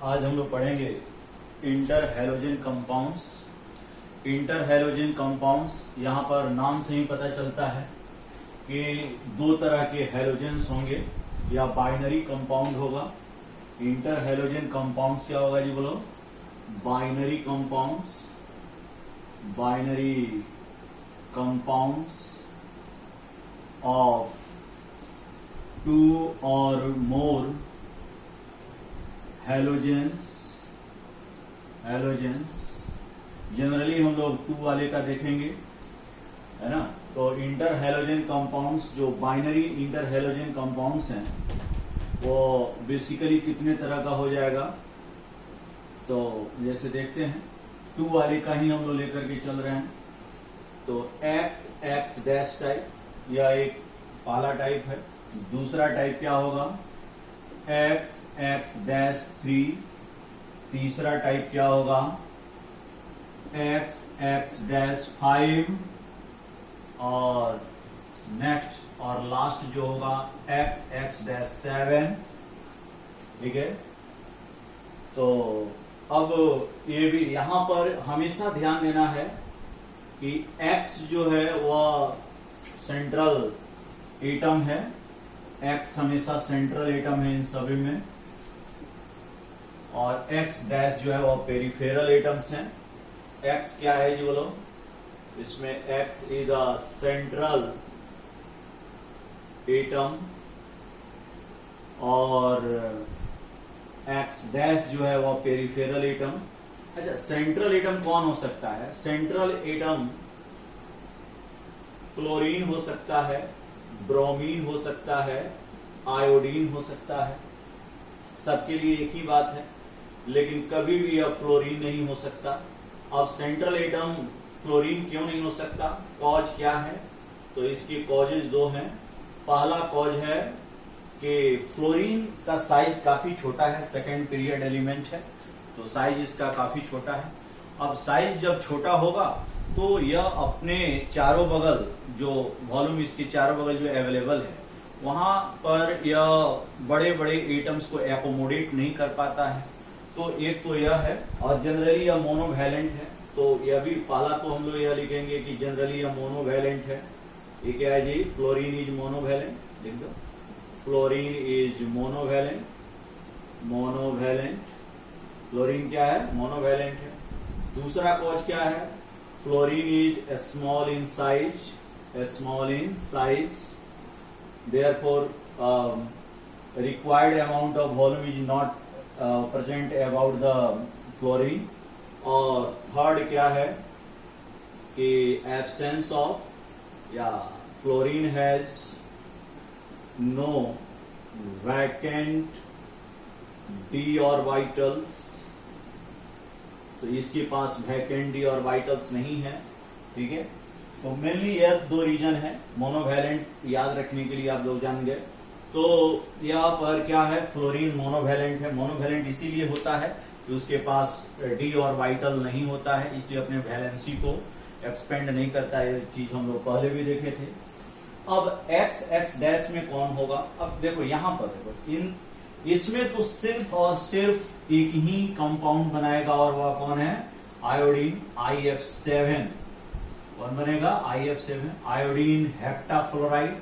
आज हम लोग पढ़ेंगे inter halogen compounds. Inter halogen compounds यहाँ पर नाम से ही पता चलता है कि दो तरह के हैलोजेंस होंगे या बाइनरी कंपाउंड होगा। इंटर हैलोजन कंपाउंड्स क्या होगा जी, बोलो? Binary compounds, binary compounds of two or more halogens. Generally हम लोग टू वाले का देखेंगे, है ना। तो इंटर हैलोजन कंपाउंड्स जो बाइनरी इंटर हैलोजन कंपाउंड्स हैं वो बेसिकली कितने तरह का हो जाएगा, तो जैसे देखते हैं टू वाले का ही हम लोग लेकर के चल रहे हैं। तो एक्स डैश टाइप या एक पहला टाइप है। दूसरा टाइप क्या होगा? X dash 3। तीसरा टाइप क्या होगा? X dash 5। और नेक्स्ट और लास्ट जो होगा एक्स डैश 7। ठीक है। तो अब ये भी यहां पर हमेशा ध्यान देना है कि X जो है वह सेंट्रल एटम है। X हमेशा सेंट्रल एटम है इन सभी में, और X डैश जो है वह पेरिफेरल एटम्स हैं। X क्या है जी, बोलो? इसमें X is a central atom और X डैश जो है वह पेरिफेरल एटम। अच्छा, सेंट्रल एटम कौन हो सकता है? सेंट्रल एटम क्लोरीन हो सकता है, ब्रोमीन हो सकता है, आयोडीन हो सकता है। सबके लिए एक ही बात है, लेकिन कभी भी यह फ्लोरीन नहीं हो सकता। अब सेंट्रल एटम क्लोरीन क्यों नहीं हो सकता? कॉज क्या है? तो इसके कॉजेज दो हैं। पहला कॉज है कि फ्लोरीन का साइज काफी छोटा है, सेकेंड पीरियड एलिमेंट है, तो साइज इसका काफी छोटा है। अब साइज जब छोटा होगा तो यह अपने चारों बगल जो वॉल्यूम इसके चारों बगल जो अवेलेबल है वहां पर यह बड़े बड़े एटम्स को एकोमोडेट नहीं कर पाता है। तो एक तो यह है, और जनरली यह मोनोवैलेंट है। तो यह भी पहला तो हम लोग यह लिखेंगे कि जनरली यह मोनोवैलेंट है। ये क्या है जी? Fluorine is monovalent. लिख दो, फ्लोरीन इज मोनोवैलेंट। फ्लोरीन क्या है? मोनोवैलेंट है। दूसरा कॉज क्या है? Fluorine is small in size, therefore required amount of volume is not present about the chlorine। और थर्ड क्या है कि absence of या fluorine has no vacant d orbitals. तो इसके पास वैकेंट d ऑर्बिटल्स नहीं है। ठीक है। तो मेनली यह दो रीजन है। मोनोवैलेंट याद रखने के लिए आप लोग जान गए। तो यहाँ पर क्या है? फ्लोरीन मोनोवैलेंट है। मोनोवैलेंट इसीलिए होता है कि उसके पास डी ऑर्बिटल नहीं होता है, इसलिए अपने वैलेंसी को एक्सपेंड नहीं करता है। ये चीज हम लोग पहले भी देखे थे। अब एक्स डैश में कौन होगा? अब देखो यहाँ पर देखो, इसमें तो सिर्फ और सिर्फ एक ही कंपाउंड बनाएगा, और वह कौन है? Iodine IF7। कौन बनेगा? IF7, iodine हेप्टाफ्लोराइड।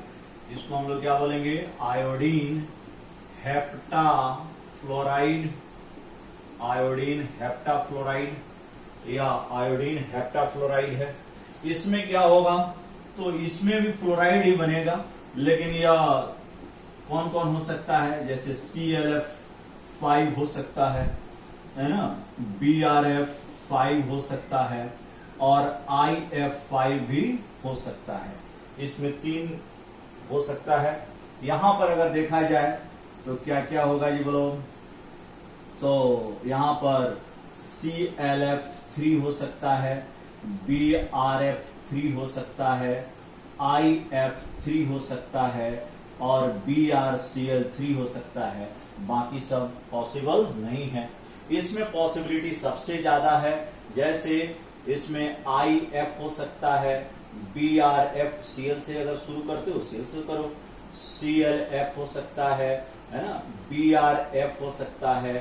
इसको हम लोग क्या बोलेंगे? आयोडीन हेप्टाफ्लोराइड। या आयोडीन हेप्टाफ्लोराइड है। इसमें क्या होगा? तो इसमें भी फ्लोराइड ही बनेगा, लेकिन यह कौन कौन हो सकता है? जैसे ClF5 हो सकता है ना, BrF5 हो सकता है, और IF5 भी हो सकता है। इसमें 3 हो सकता है। यहां पर अगर देखा जाए तो क्या क्या होगा जी, बोलो? तो यहां पर ClF3 हो सकता है, BrF3 हो सकता है, IF3 हो सकता है, और BrCl3 हो सकता है। बाकी सब पॉसिबल नहीं है। इसमें पॉसिबिलिटी सबसे ज्यादा है। जैसे इसमें IF हो सकता है, BrF, Cl से अगर शुरू करते हो Cl से करो, ClF हो सकता है ना, BrF हो सकता है,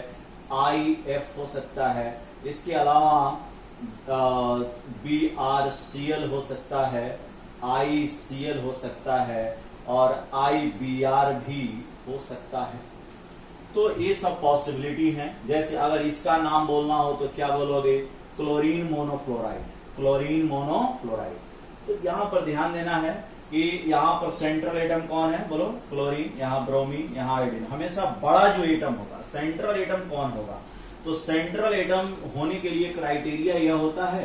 IF हो सकता है। इसके अलावा BRCl हो सकता है, ICl हो सकता है और IBr भी हो सकता है। तो ये सब पॉसिबिलिटी हैं। जैसे अगर इसका नाम बोलना हो तो क्या बोलोगे? Chlorine monofluoride, chlorine monofluoride. तो यहां पर ध्यान देना है कि यहाँ पर सेंट्रल एटम कौन है? बोलो क्लोरीन, यहाँ ब्रोमीन, यहाँ आयोडीन। हमेशा बड़ा जो एटम होगा, सेंट्रल एटम कौन होगा? तो सेंट्रल एटम होने के लिए क्राइटेरिया यह होता है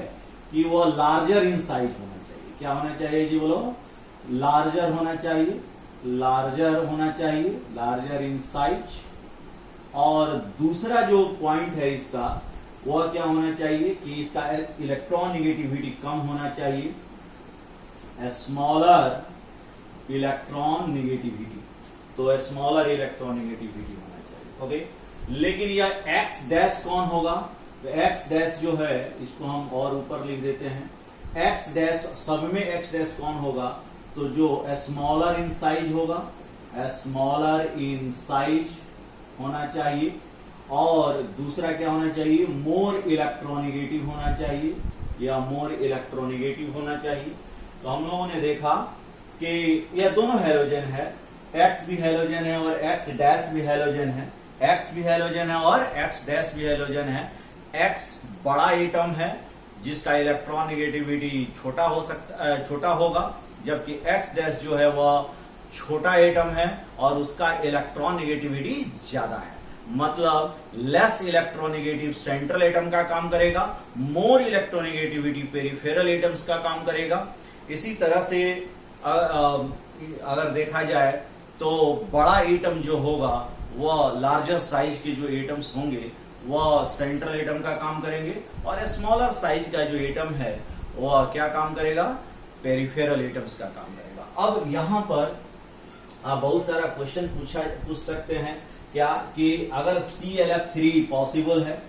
कि वो लार्जर इन साइज होना चाहिए। क्या होना चाहिए जी? बोलो लार्जर होना चाहिए, लार्जर होना चाहिए, लार्जर इन साइज। और दूसरा जो पॉइंट है इसका, वह क्या होना चाहिए कि इसका इलेक्ट्रॉन निगेटिविटी कम होना चाहिए, स्मॉलर इलेक्ट्रॉन निगेटिविटी। तो स्मॉलर इलेक्ट्रॉन निगेटिविटी होना चाहिए। ओके, लेकिन यह एक्स डैश कौन होगा? तो एक्स डैश जो है इसको हम और ऊपर लिख देते हैं। एक्स डैश, सब में एक्स डैश कौन होगा? तो जो स्मॉलर इन साइज होगा, स्मॉलर इन साइज होना चाहिए। और दूसरा क्या होना चाहिए? मोर इलेक्ट्रोनिगेटिव होना चाहिए, या मोर इलेक्ट्रोनिगेटिव होना चाहिए। तो हम लोगों ने देखा कि यह दोनों हैलोजन है, एक्स भी हैलोजन है और एक्स डैश भी हैलोजन है, एक्स भी हैलोजन है और एक्स डैश भी हैलोजन है। एक्स बड़ा एटम है जिसका इलेक्ट्रॉन निगेटिविटी छोटा हो सकता, छोटा होगा, जबकि एक्स डैश जो है वह छोटा एटम है और उसका इलेक्ट्रॉन निगेटिविटी ज्यादा है। मतलब लेस इलेक्ट्रोनिगेटिव सेंट्रल एटम का काम करेगा, मोर इलेक्ट्रोनिगेटिविटी पेरिफेरल एटम्स का काम करेगा। इसी तरह से अगर देखा जाए तो बड़ा एटम जो होगा वह लार्जर साइज के जो एटम्स होंगे वह सेंट्रल एटम का काम करेंगे, और स्मॉलर साइज का जो एटम है वह क्या काम करेगा? पेरिफेरल एटम्स का काम करेगा। अब यहां पर आप बहुत सारा क्वेश्चन पूछ सकते हैं क्या कि अगर ClF3 पॉसिबल है,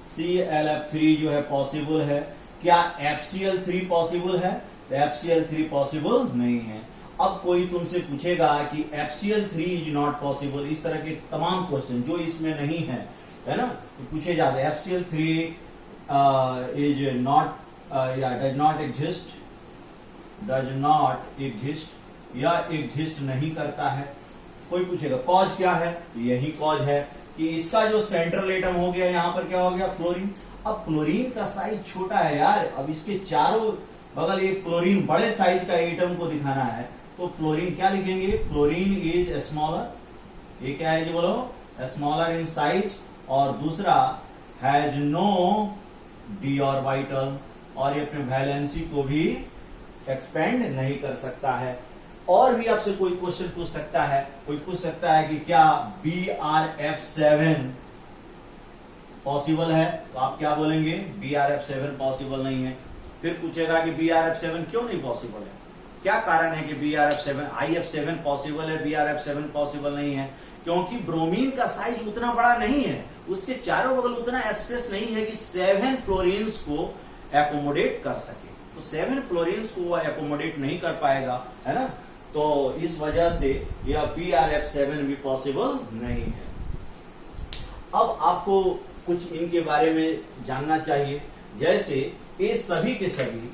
ClF3 जो है पॉसिबल है, क्या FCl3 पॉसिबल है? तो FCl3 पॉसिबल नहीं है। अब कोई तुमसे पूछेगा कि FCl3 इज नॉट पॉसिबल, इस तरह के तमाम क्वेश्चन जो इसमें नहीं है ना, तो पूछे जाते हैं FCl3 इज नॉट या does not exist, does not exist या एग्जिस्ट नहीं करता है। कोई पूछेगा कॉज क्या है? यही कॉज है कि इसका जो सेंट्रल एटम हो गया, यहां पर क्या हो गया? फ्लोरीन। अब फ्लोरीन का साइज छोटा है यार, अब इसके चारों बगल एक फ्लोरीन बड़े साइज का एटम को दिखाना है, तो फ्लोरीन क्या लिखेंगे? Fluorine is smaller. ये क्या है जी? बोलो स्मॉलर इन साइज। और दूसरा हैज नो डी ऑर्बिटल, और ये अपने वैलेंसी को भी एक्सपेंड नहीं कर सकता है। और भी आपसे कोई क्वेश्चन पूछ सकता है, कोई पूछ सकता है कि क्या BRF7 पॉसिबल है? तो आप क्या बोलेंगे? BRF7 पॉसिबल नहीं है। फिर पूछेगा कि BRF7 क्यों नहीं पॉसिबल है, क्या कारण है कि BRF7, IF7 पॉसिबल है, BRF7 पॉसिबल नहीं है? क्योंकि ब्रोमीन का साइज उतना बड़ा नहीं है, उसके चारों बगल उतना स्पेस नहीं है कि 7 फ्लोरीन्स को एकोमोडेट कर सके। तो 7 फ्लोरीन्स को वो एकोमोडेट नहीं कर पाएगा, है ना। तो इस वजह से यह BRF7 भी पॉसिबल नहीं है। अब आपको कुछ इनके बारे में जानना चाहिए। जैसे ये सभी के सभी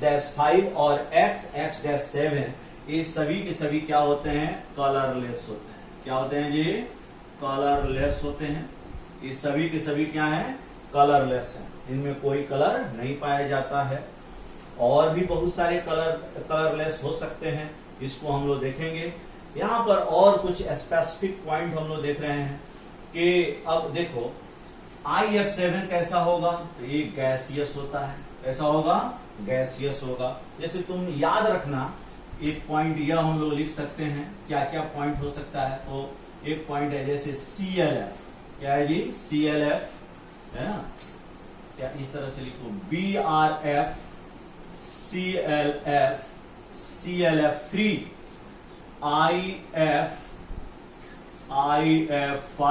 X-5 और X-7 ये सभी के सभी क्या होते हैं? कलरलेस होते हैं। क्या होते हैं जी? कलरलेस होते हैं। ये सभी के सभी क्या हैं? कलरलेस हैं, इनमें कोई कलर नहीं पाया जाता है। और भी बहुत सारे कलरलेस हो सकते हैं, इसको हम लोग देखेंगे। यहाँ पर और कुछ स्पेसिफिक पॉइंट हम लोग देख रहे हैं कि अब देखो IF7 कैसा होगा? तो ये गैसियस होता है। कैसा होगा? गैसियस होगा। जैसे तुम याद रखना, एक पॉइंट यह हम लोग लिख सकते हैं, क्या क्या पॉइंट हो सकता है। तो एक पॉइंट है जैसे ClF, क्या है जी? ClF है ना, क्या इस तरह से लिखो BRF, ClF, ClF3, IF5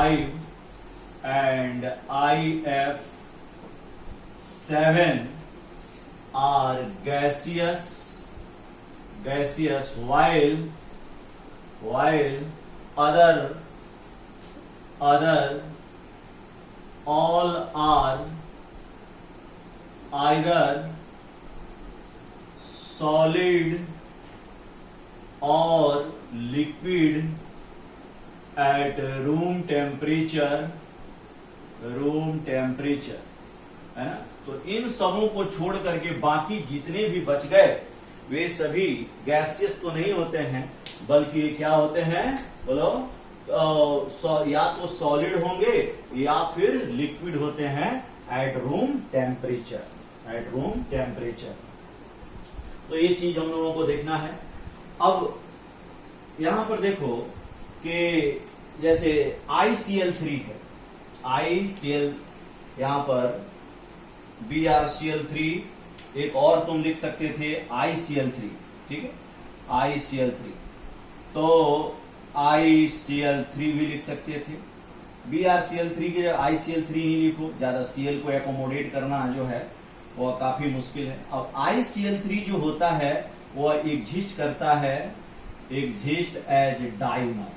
and IF7 are gaseous gaseous, while other all are either solid or liquid at room temperature, है ना। तो इन सबों को छोड़ करके बाकी जितने भी बच गए वे सभी गैसियस तो नहीं होते हैं, बल्कि क्या होते हैं बोलो, या तो सॉलिड होंगे या फिर लिक्विड होते हैं एट रूम टेम्परेचर। तो ये चीज हम लोगों को देखना है। अब यहां पर देखो कि जैसे ICl3 है, ICl यहां पर BrCl3, एक और तुम लिख सकते थे ICl3, ठीक है, ICl3, तो ICl3 भी लिख सकते थे। BrCl3 के जगह ICl3 ही लिखो, ज्यादा Cl को एकोमोडेट करना जो है वो काफी मुश्किल है। अब ICl3 जो होता है वो एग्जिस्ट करता है, एग्जिस्ट एज डाइमर।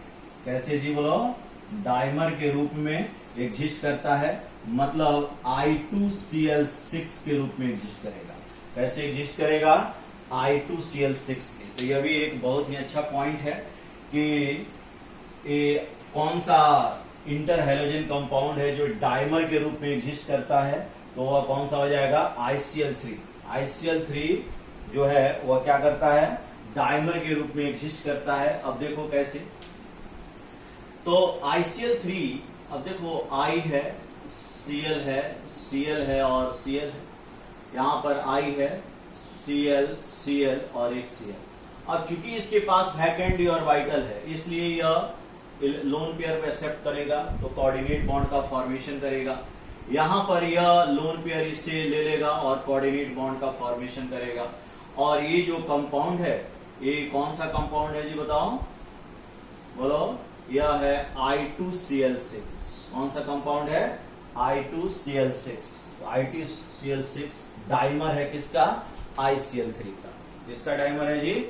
कैसे जी बोलो, डाइमर के रूप में एग्जिस्ट करता है, मतलब I2Cl6 के रूप में एग्जिस्ट करेगा। कैसे एग्जिस्ट करेगा, I2Cl6 के। तो यह भी एक बहुत ही अच्छा पॉइंट है कि कौन सा इंटर हैलोजन कंपाउंड है जो डाइमर के रूप में एग्जिस्ट करता है, तो वह कौन सा हो जाएगा, ICl3। ICl3 जो है वह क्या करता है, डाइमर के रूप में एग्जिस्ट करता है। अब देखो कैसे, तो ICl3, अब देखो I है, Cl है और Cl है, यहां पर I है, Cl और एक Cl। अब चूंकि इसके पास वैकेंट और वाइटल है, इसलिए यह लोन पेयर को एक्सेप्ट करेगा, तो कोऑर्डिनेट बॉन्ड का फॉर्मेशन करेगा। यहां पर यह लोन पेयर इससे ले लेगा और कोऑर्डिनेट बॉन्ड का फॉर्मेशन करेगा। और ये जो कंपाउंड है, ये कौन सा कंपाउंड है जी बताओ, बोलो, यह है I2Cl6। कौन सा कंपाउंड है, I2Cl6। I2Cl6 डाइमर है किसका, ICl3 का। किसका डाइमर है जी,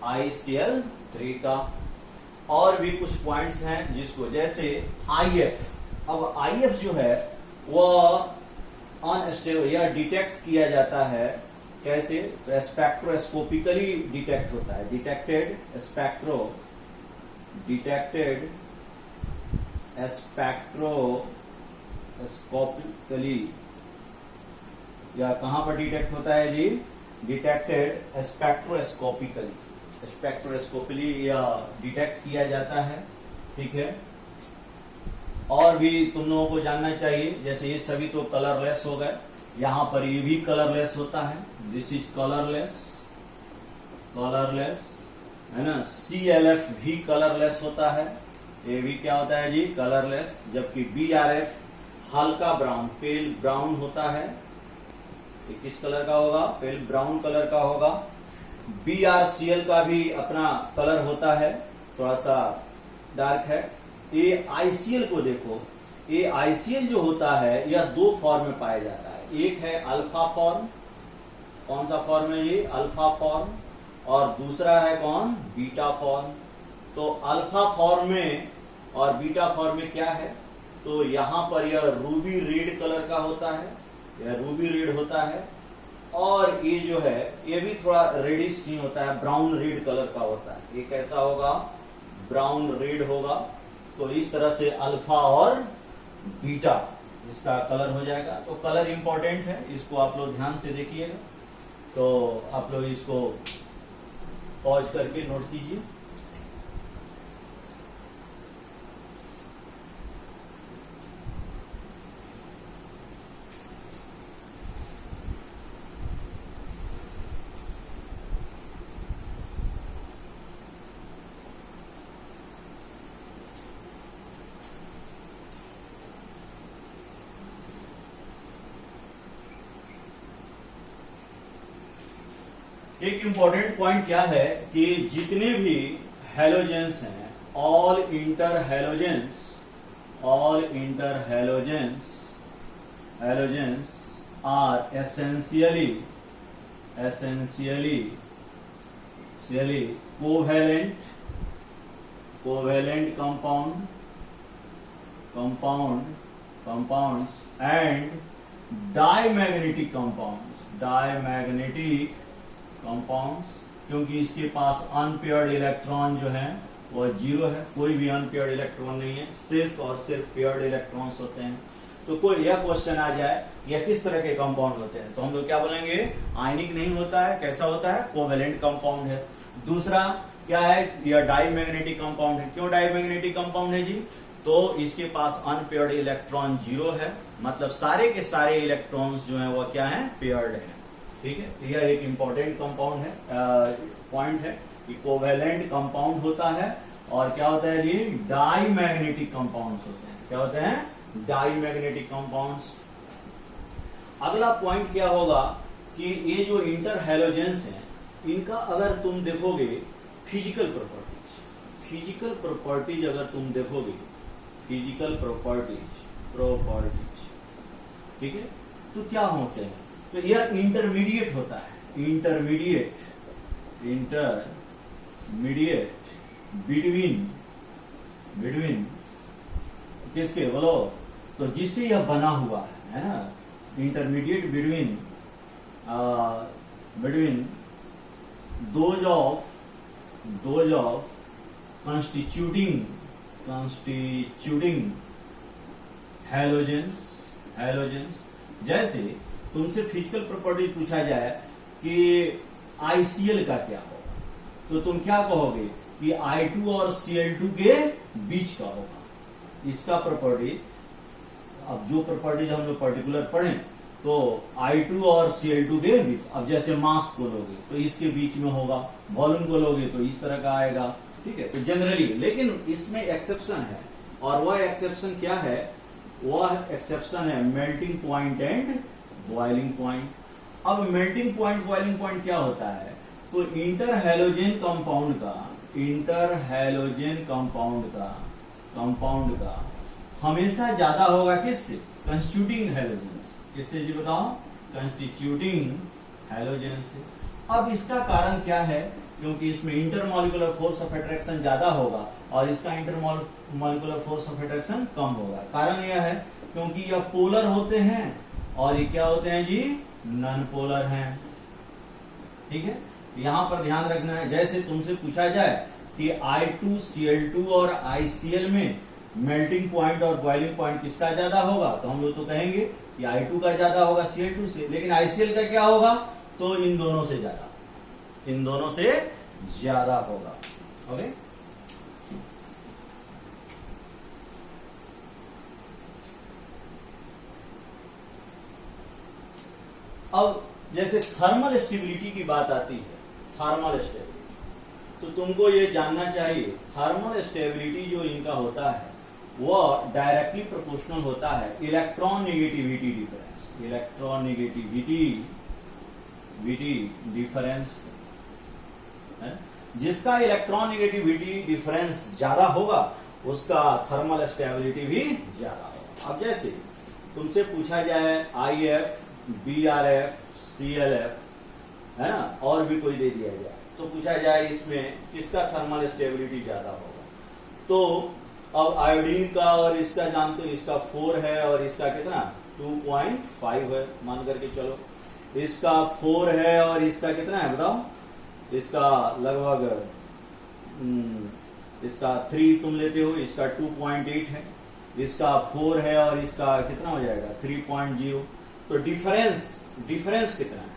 ICl3 का। और भी कुछ पॉइंट्स हैं जिसको, जैसे IF। अब IF जो है वह अनस्टेबल या डिटेक्ट किया जाता है, कैसे, तो स्पेक्ट्रोस्कोपिकली डिटेक्ट होता है, डिटेक्टेड स्पेक्ट्रोस्कोपिकली, या कहां पर डिटेक्ट होता है जी, डिटेक्टेड स्पेक्ट्रोस्कोपिकली या डिटेक्ट किया जाता है, ठीक है। और भी तुम लोगों को जानना चाहिए, जैसे ये सभी तो कलरलेस हो गए, यहां पर ये भी कलरलेस होता है, दिस इज कलरलेस, है ना। CLF भी कलरलेस होता है, ये भी क्या होता है जी, कलरलेस। जबकि BRF हल्का ब्राउन, पेल ब्राउन होता है, ये किस कलर का होगा, पेल ब्राउन कलर का होगा। BrCl का भी अपना कलर होता है, थोड़ा सा डार्क है। ये ICl को देखो, ये ICl जो होता है यह दो फॉर्म में पाया जाता है, एक है अल्फा फॉर्म, कौन सा फॉर्म है ये, अल्फा फॉर्म, और दूसरा है कौन, बीटा फॉर्म। तो अल्फा फॉर्म में और बीटा फॉर्म में क्या है, तो यहां पर यह रूबी रेड कलर का होता है, यह रूबी रेड होता है, और ये जो है ये भी थोड़ा रेडिश ही होता है, ब्राउन रेड कलर का होता है। ये कैसा होगा, ब्राउन रेड होगा। तो इस तरह से अल्फा और बीटा इसका कलर हो जाएगा। तो कलर इंपॉर्टेंट है, इसको आप लोग ध्यान से देखिएगा। तो आप लोग इसको पॉज करके नोट कीजिए। एक इंपॉर्टेंट पॉइंट क्या है कि जितने भी हैलोजेंस हैं, all inter halogens are essentially चलिए covalent compounds and diamagnetic compounds, क्योंकि इसके पास अनपेयर्ड इलेक्ट्रॉन जो है वो 0 है, कोई भी अनपेयर्ड इलेक्ट्रॉन नहीं है, सिर्फ और सिर्फ पेयर्ड इलेक्ट्रॉन्स होते हैं। तो कोई यह क्वेश्चन आ जाए यह किस तरह के कंपाउंड होते हैं, तो हम लोग क्या बोलेंगे, आयनिक नहीं होता है, कैसा होता है, कोवेलेंट कंपाउंड है। दूसरा क्या है, यह डाईमैग्नेटिक कंपाउंड है। क्यों डाईमैग्नेटिक कंपाउंड है जी, तो इसके पास अनपेयर्ड इलेक्ट्रॉन 0 है, मतलब सारे के सारे इलेक्ट्रॉन्स जो है वो क्या है, पेयर्ड है। ठीक है, तो यह एक इंपॉर्टेंट कंपाउंड है, पॉइंट है कि कोवेलेंट कंपाउंड होता है और क्या होता है जी, डाईमैग्नेटिक कंपाउंड्स होते हैं। क्या होते हैं, डाईमैग्नेटिक कंपाउंड्स। अगला पॉइंट क्या होगा कि ये जो इंटर हैलोजेंस हैं, इनका अगर तुम देखोगे फिजिकल प्रॉपर्टीज अगर तुम देखोगे, फिजिकल प्रॉपर्टीज, ठीक है, तो क्या होते हैं, तो यह इंटरमीडिएट होता है, इंटरमीडिएट बिटवीन किसके बोलो, तो जिससे यह बना हुआ है ना, intermediate between those of constituting halogens. जैसे तुमसे फिजिकल प्रॉपर्टी पूछा जाए कि ICl का क्या होगा, तो तुम क्या कहोगे कि I2 और Cl2 के बीच का होगा। इसका प्रॉपर्टी, अब जो प्रॉपर्टीज हम लोग पर्टिकुलर पढ़ें, तो I2 और Cl2 के बीच, अब जैसे मास को लोगे तो इसके बीच में होगा, वॉल्यूम को लोगे तो इस तरह का आएगा। ठीक है, तो जनरली, लेकिन इसमें एक्सेप्शन है, और वह एक्सेप्शन क्या है, वह एक्सेप्शन है melting point and boiling point. अब मेल्टिंग पॉइंट बॉइलिंग पॉइंट क्या होता है, तो इंटर हैलोजेन कंपाउंड का हमेशा ज्यादा होगा किससे, कंस्टिट्यूटिंग हैलोजेंस। किससे जी बताओ, कंस्टिट्यूटिंग हैलोजेन से। अब इसका कारण क्या है, क्योंकि इसमें इंटरमॉलिक्यूलर फोर्स ऑफ अट्रैक्शन ज्यादा होगा और इसका इंटरमॉलिक्यूलर फोर्स ऑफ अट्रैक्शन कम होगा। कारण यह है क्योंकि यह पोलर होते हैं और ये क्या होते हैं जी, नॉन पोलर हैं। ठीक है, यहां पर ध्यान रखना है, जैसे तुमसे पूछा जाए कि I2, Cl2 और ICl में मेल्टिंग पॉइंट और बॉइलिंग पॉइंट किसका ज्यादा होगा, तो हम लोग तो कहेंगे कि I2 का ज्यादा होगा Cl2 से, लेकिन ICl का क्या होगा, तो इन दोनों से ज्यादा होगा। ओके, अब जैसे थर्मल स्टेबिलिटी की बात आती है, थर्मल स्टेबिलिटी, तो तुमको ये जानना चाहिए थर्मल स्टेबिलिटी जो इनका होता है वह डायरेक्टली प्रोपोर्शनल होता है इलेक्ट्रॉन नेगेटिविटी डिफरेंस है। जिसका इलेक्ट्रॉन नेगेटिविटी डिफरेंस ज्यादा होगा उसका थर्मल स्टेबिलिटी भी ज्यादा होगा। अब जैसे तुमसे पूछा जाए IF, BRF, CLF है ना, और भी कोई दे दिया जाए, तो पूछा जाए इसमें किसका थर्मल स्टेबिलिटी ज्यादा होगा, तो अब आयोडीन का और इसका जानते हो, इसका 4 है और इसका कितना 2.5 है, मान करके चलो, इसका 4 है और इसका कितना है बताओ, इसका लगभग इसका 3 तुम लेते हो, इसका 2.8 है, इसका 4 है और इसका कितना हो जाएगा 3.0। तो डिफरेंस कितना है,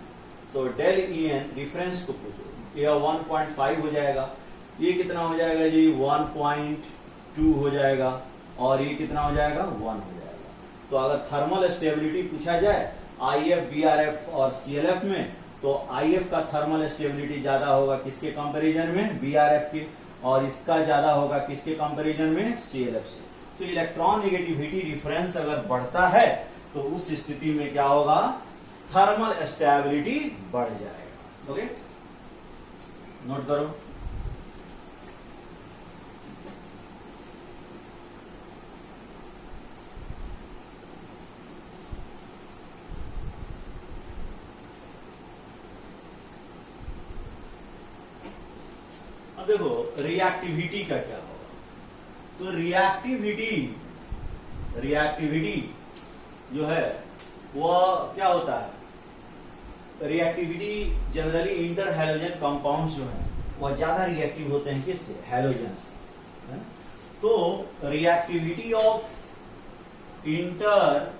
तो डेल EN डिफरेंस को पूछो, यह 1.5 हो जाएगा, ये कितना हो जाएगा जी 1.2 हो जाएगा, और ये कितना हो जाएगा 1 हो जाएगा। तो अगर थर्मल स्टेबिलिटी पूछा जाए IF, BRF और CLF में, तो IF का थर्मल स्टेबिलिटी ज्यादा होगा किसके कंपैरिजन में, BRF के, और इसका ज्यादा होगा किसके कंपैरिजन में, CLF से। तो इलेक्ट्रॉन नेगेटिविटी डिफरेंस अगर बढ़ता है तो उस स्थिति में क्या होगा, थर्मल स्टेबिलिटी बढ़ जाएगा। ओके, नोट करो। अब देखो रिएक्टिविटी का क्या होगा। तो रिएक्टिविटी जो है वह क्या होता है, reactivity generally inter halogen compounds जो है वह ज्यादा रिएक्टिव होते हैं किससे, हैलोजन से। तो reactivity of inter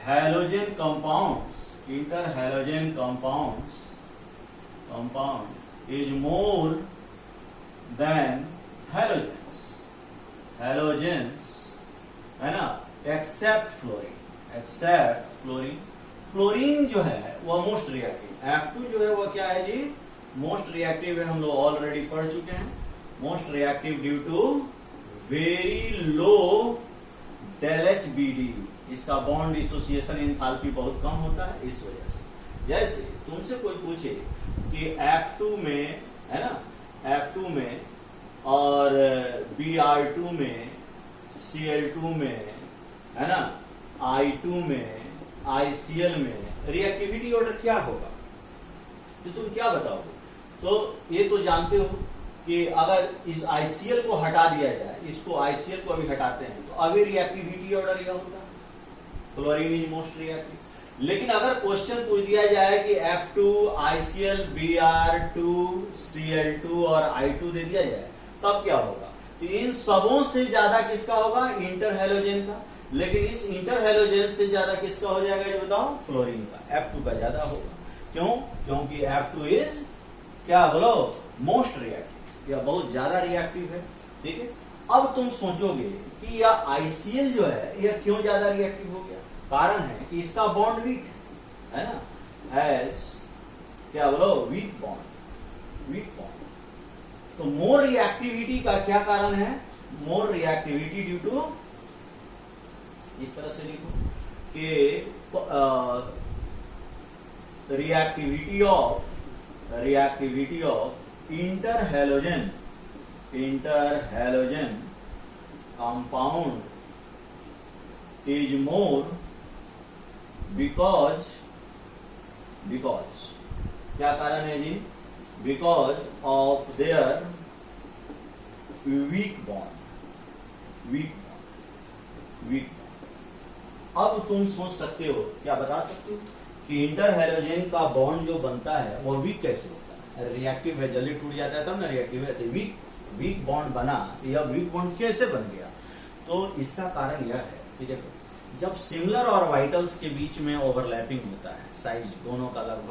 halogen compounds is more than halogens है ना, एक्सेप्ट फ्लोरीन। फ्लोरीन जो है वह मोस्ट रिएक्टिव, F2 जो है वह क्या है जी, मोस्ट रिएक्टिव है। हम लोग ऑलरेडी पढ़ चुके हैं। Most reactive due to very low ΔHBD, इसका बॉन्ड एसोसिएशन एंथैल्पी बहुत कम होता है इस वजह से। जैसे तुमसे कोई पूछे कि F2 में है ना, F2 में और Br2 में, Cl2 में है ना, I2 में, ICl में रिएक्टिविटी ऑर्डर क्या होगा, तो तुम क्या बताओगे? तो ये तो जानते हो कि अगर इस ICl को हटा दिया जाए, इसको ICl को अभी हटाते हैं तो अभी रिएक्टिविटी ऑर्डर यह होगा, क्लोरीन इज मोस्ट रिएक्टिव। लेकिन अगर क्वेश्चन पूछ दिया जाए कि F2, ICl, Br2, Cl2 और I2 दे दिया जाए तब क्या होगा? तो इन सबों से ज्यादा किसका होगा? इंटर हैलोजन का। लेकिन इस इंटर हैलोजन से ज्यादा किसका हो जाएगा ये बताओ? फ्लोरीन का, F2 का ज्यादा होगा। क्यों? क्योंकि F2 इज क्या बोलो, मोस्ट रिएक्टिव, या बहुत ज्यादा रिएक्टिव है। ठीक है, अब तुम सोचोगे कि यह ICl जो है यह क्यों ज्यादा रिएक्टिव हो गया? कारण है कि इसका बॉन्ड वीक है ना, हैज क्या बोलो, वीक बॉन्ड। तो मोर रिएक्टिविटी का क्या कारण है? मोर रिएक्टिविटी ड्यू टू, इस तरह से लिखो कि reactivity of inter halogen compound is more because क्या कारण है जी? Because of their weak bond. अब तुम सोच सकते हो, क्या बता सकते हो कि इंटर हैलोजन का बॉन्ड जो बनता है वो वीक कैसे होता है? रिएक्टिव है, जल्दी टूट जाता है तब ना रिएक्टिव है। तो वीक बॉन्ड बना, यह वीक बॉन्ड कैसे बन गया? तो इसका कारण यह है कि देखो, जब सिमिलर और वाइटल्स के बीच में ओवरलैपिंग होता है, साइज दोनों का लगभग